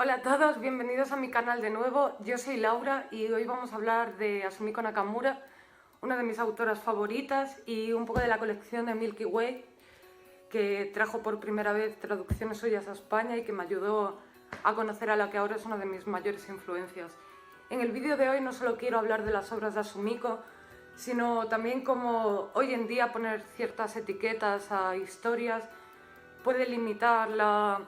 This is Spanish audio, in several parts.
Hola a todos, bienvenidos a mi canal de nuevo. Yo soy Laura y hoy vamos a hablar de Asumiko Nakamura, una de mis autoras favoritas, y un poco de la colección de Milky Way, que trajo por primera vez traducciones suyas a España y que me ayudó a conocer a la que ahora es una de mis mayores influencias. En el vídeo de hoy no solo quiero hablar de las obras de Asumiko, sino también cómo hoy en día poner ciertas etiquetas a historias puede limitar la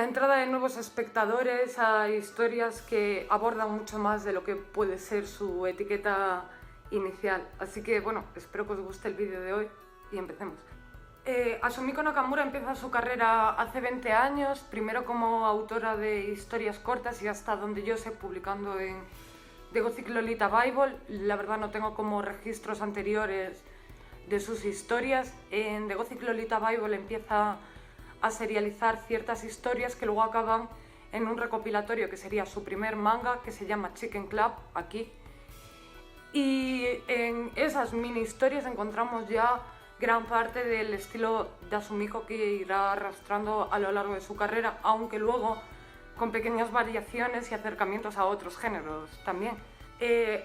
entrada de nuevos espectadores a historias que abordan mucho más de lo que puede ser su etiqueta inicial. Así que bueno, espero que os guste el vídeo de hoy y empecemos. Asumiko Nakamura empieza su carrera hace 20 años, primero como autora de historias cortas y hasta donde yo sé publicando en The Gothic Lolita Bible. La verdad no tengo como registros anteriores de sus historias. En The Gothic Lolita Bible empieza a serializar ciertas historias que luego acaban en un recopilatorio que sería su primer manga, que se llama Chicken Club, aquí. Y en esas mini historias encontramos ya gran parte del estilo de Asumiko que irá arrastrando a lo largo de su carrera, aunque luego con pequeñas variaciones y acercamientos a otros géneros también.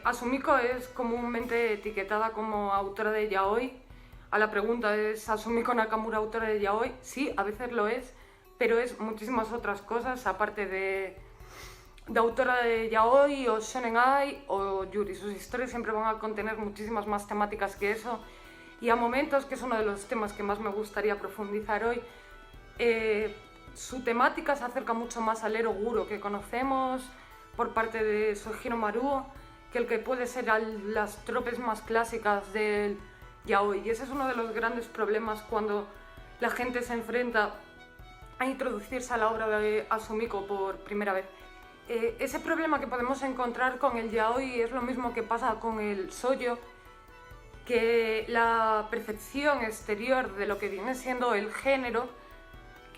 Asumiko es comúnmente etiquetada como autora de yaoi. A la pregunta, ¿es Asumiko Nakamura autora de yaoi? Sí, a veces lo es, pero es muchísimas otras cosas, aparte de autora de yaoi o shonen ai o yuri. Sus historias siempre van a contener muchísimas más temáticas que eso, y a momentos, que es uno de los temas que más me gustaría profundizar hoy, su temática se acerca mucho más al ero guro que conocemos por parte de Soichiro Maruo, que el que puede ser las tropes más clásicas del yaoi. Y ese es uno de los grandes problemas cuando la gente se enfrenta a introducirse a la obra de Asumiko por primera vez. Ese problema que podemos encontrar con el yaoi es lo mismo que pasa con el shoujo, que la percepción exterior de lo que viene siendo el género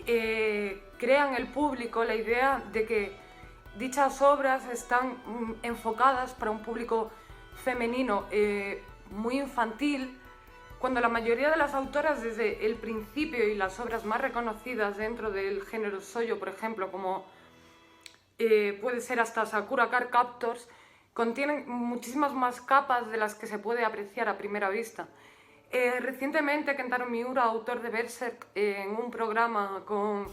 crea en el público la idea de que dichas obras están enfocadas para un público femenino muy infantil, cuando la mayoría de las autoras desde el principio, y las obras más reconocidas dentro del género shoujo, por ejemplo, como puede ser hasta Sakura Card Captors, contienen muchísimas más capas de las que se puede apreciar a primera vista. Recientemente Kentaro Miura, autor de Berserk, en un programa con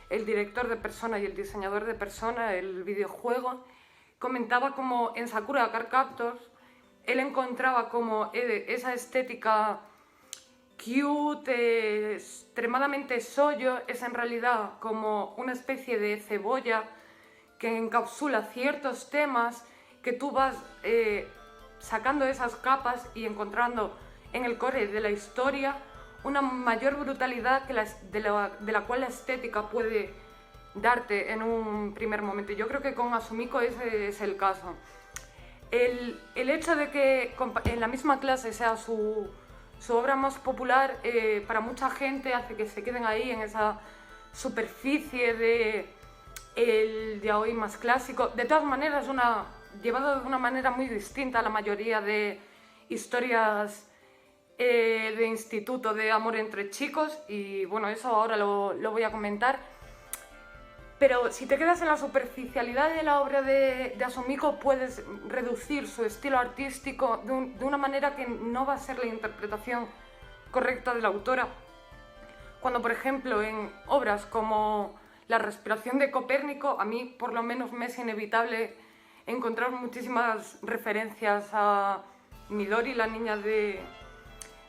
el director de Persona y el diseñador de Persona, el videojuego, comentaba como en Sakura Card Captors él encontraba como esa estética cute, extremadamente shoujo, es en realidad como una especie de cebolla que encapsula ciertos temas que tú vas sacando esas capas y encontrando en el core de la historia una mayor brutalidad que de la cual la estética puede darte en un primer momento. Yo creo que con Asumiko ese es el caso. El hecho de que en la misma clase sea su obra más popular, para mucha gente hace que se queden ahí en esa superficie de el yaoi más clásico. De todas maneras, llevado de una manera muy distinta a la mayoría de historias de instituto de amor entre chicos, y bueno, eso ahora lo voy a comentar. Pero si te quedas en la superficialidad de la obra de Asumiko, puedes reducir su estilo artístico de una manera que no va a ser la interpretación correcta de la autora. Cuando, por ejemplo, en obras como La respiración de Copérnico, a mí por lo menos me es inevitable encontrar muchísimas referencias a Midori, la niña de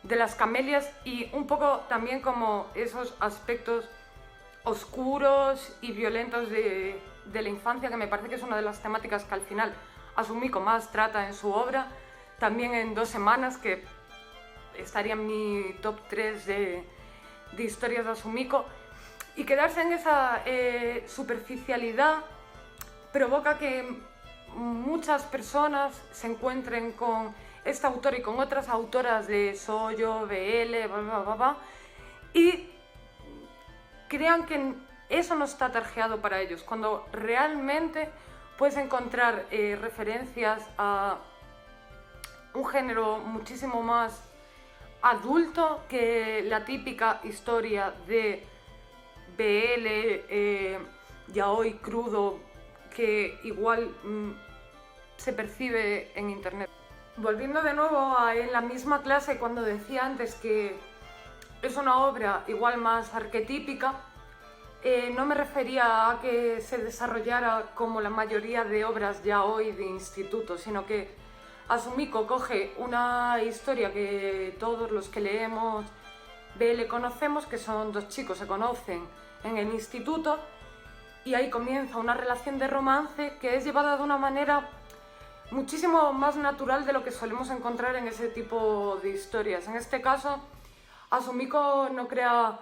las camelias, y un poco también como esos aspectos oscuros y violentos de la infancia, que me parece que es una de las temáticas que al final Asumiko más trata en su obra. También en 2 semanas, que estaría en mi top 3 de historias de Asumiko. Y quedarse en esa superficialidad provoca que muchas personas se encuentren con esta autora y con otras autoras de shoujo, BL, y crean que eso no está tarjeado para ellos, cuando realmente puedes encontrar referencias a un género muchísimo más adulto que la típica historia de BL yaoi crudo que igual se percibe en internet. Volviendo de nuevo en la misma clase, cuando decía antes que es una obra igual más arquetípica, no me refería a que se desarrollara como la mayoría de obras yaoi de instituto, sino que Asumiko coge una historia que todos los que leemos le conocemos, que son dos chicos se conocen en el instituto y ahí comienza una relación de romance que es llevada de una manera muchísimo más natural de lo que solemos encontrar en ese tipo de historias. En este caso, Asumiko no crea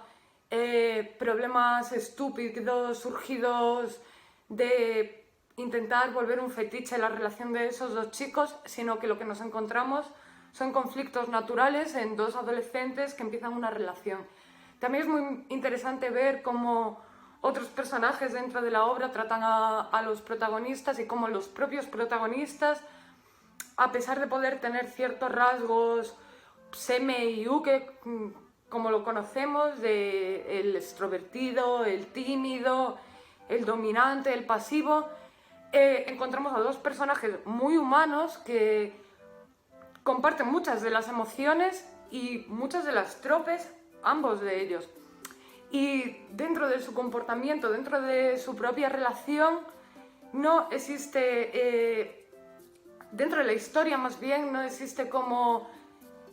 problemas estúpidos surgidos de intentar volver un fetiche la relación de esos dos chicos, sino que lo que nos encontramos son conflictos naturales en dos adolescentes que empiezan una relación. También es muy interesante ver cómo otros personajes dentro de la obra tratan a los protagonistas y cómo los propios protagonistas, a pesar de poder tener ciertos rasgos seme y uke, como lo conocemos, de el extrovertido, el tímido, el dominante, el pasivo, encontramos a dos personajes muy humanos que comparten muchas de las emociones y muchas de las tropes, ambos de ellos. Y dentro de su comportamiento, dentro de su propia relación, no existe, dentro de la historia más bien, no existe como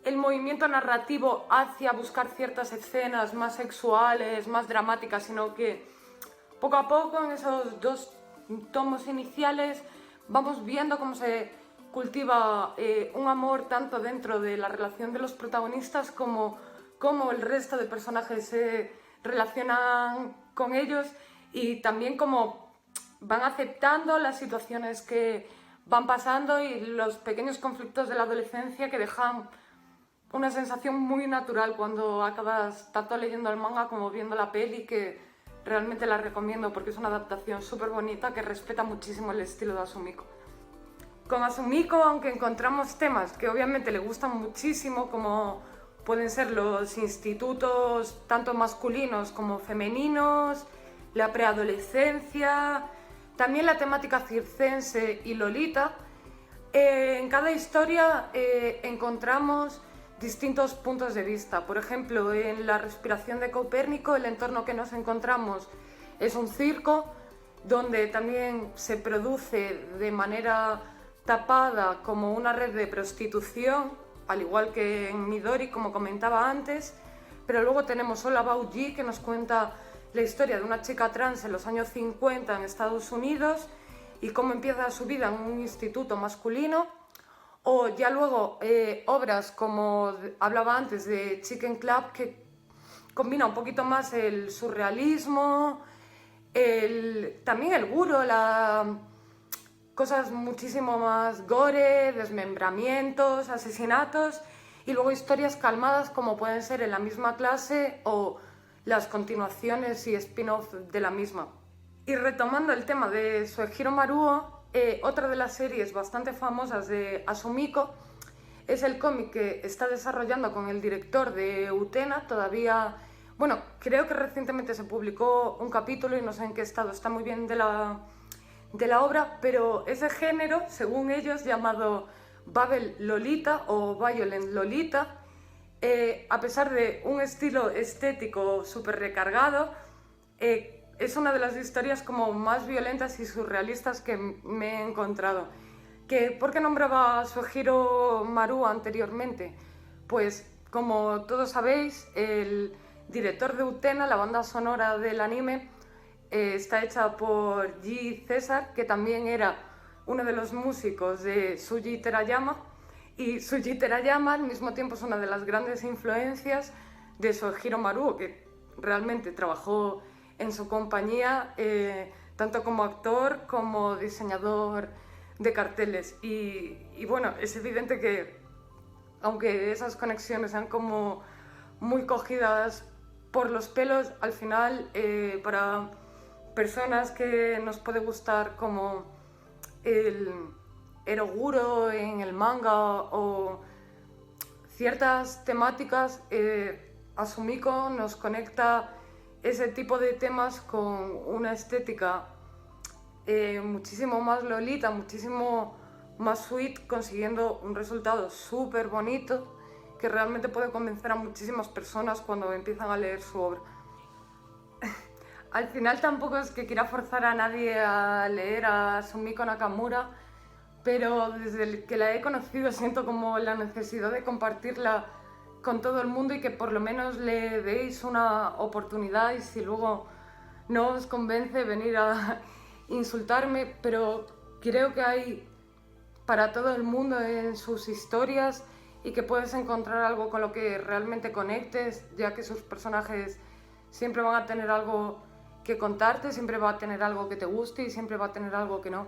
el movimiento narrativo hacia buscar ciertas escenas más sexuales, más dramáticas, sino que poco a poco en esos dos tomos iniciales vamos viendo cómo se cultiva un amor tanto dentro de la relación de los protagonistas como el resto de personajes se relacionan con ellos y también cómo van aceptando las situaciones que van pasando y los pequeños conflictos de la adolescencia que dejan una sensación muy natural cuando acabas tanto leyendo el manga como viendo la peli, que realmente la recomiendo porque es una adaptación súper bonita que respeta muchísimo el estilo de Asumiko. Con Asumiko, aunque encontramos temas que obviamente le gustan muchísimo, como pueden ser los institutos tanto masculinos como femeninos, la preadolescencia, también la temática circense y Lolita, en cada historia encontramos distintos puntos de vista. Por ejemplo, en la respiración de Copérnico, el entorno que nos encontramos es un circo donde también se produce de manera tapada como una red de prostitución, al igual que en Midori, como comentaba antes, pero luego tenemos All About G, que nos cuenta la historia de una chica trans en los años 50 en Estados Unidos y cómo empieza su vida en un instituto masculino, o ya luego obras como hablaba antes de Chicken Club, que combina un poquito más el surrealismo, también el guro, cosas muchísimo más gore, desmembramientos, asesinatos, y luego historias calmadas como pueden ser En la misma clase o las continuaciones y spin-off de la misma. Y retomando el tema de Soejiro Maruo, otra de las series bastante famosas de Asumiko es el cómic que está desarrollando con el director de Utena. Todavía, bueno, creo que recientemente se publicó un capítulo y no sé en qué estado está muy bien de la obra, pero ese género, según ellos, llamado Babel Lolita o Violent Lolita, a pesar de un estilo estético súper recargado, es una de las historias como más violentas y surrealistas que me he encontrado. ¿Por qué nombraba a Soejiro Maruo anteriormente? Pues, como todos sabéis, el director de Utena, la banda sonora del anime, está hecha por G. César, que también era uno de los músicos de Shuji Terayama, y Shuji Terayama al mismo tiempo es una de las grandes influencias de Soejiro Maruo, que realmente trabajó en su compañía tanto como actor como diseñador de carteles. Y bueno, es evidente que aunque esas conexiones sean como muy cogidas por los pelos, al final para personas que nos puede gustar como el eroguro en el manga o ciertas temáticas, Asumiko nos conecta ese tipo de temas con una estética muchísimo más lolita, muchísimo más sweet, consiguiendo un resultado súper bonito que realmente puede convencer a muchísimas personas cuando empiezan a leer su obra. Al final tampoco es que quiera forzar a nadie a leer a Sumiko Nakamura, pero desde que la he conocido siento como la necesidad de compartirla con todo el mundo y que por lo menos le deis una oportunidad, y si luego no os convence, venir a insultarme, pero creo que hay para todo el mundo en sus historias y que puedes encontrar algo con lo que realmente conectes, ya que sus personajes siempre van a tener algo que contarte, siempre va a tener algo que te guste y siempre va a tener algo que no.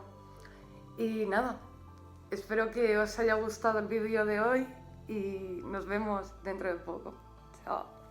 Y nada, espero que os haya gustado el vídeo de hoy y nos vemos dentro de poco. Chao.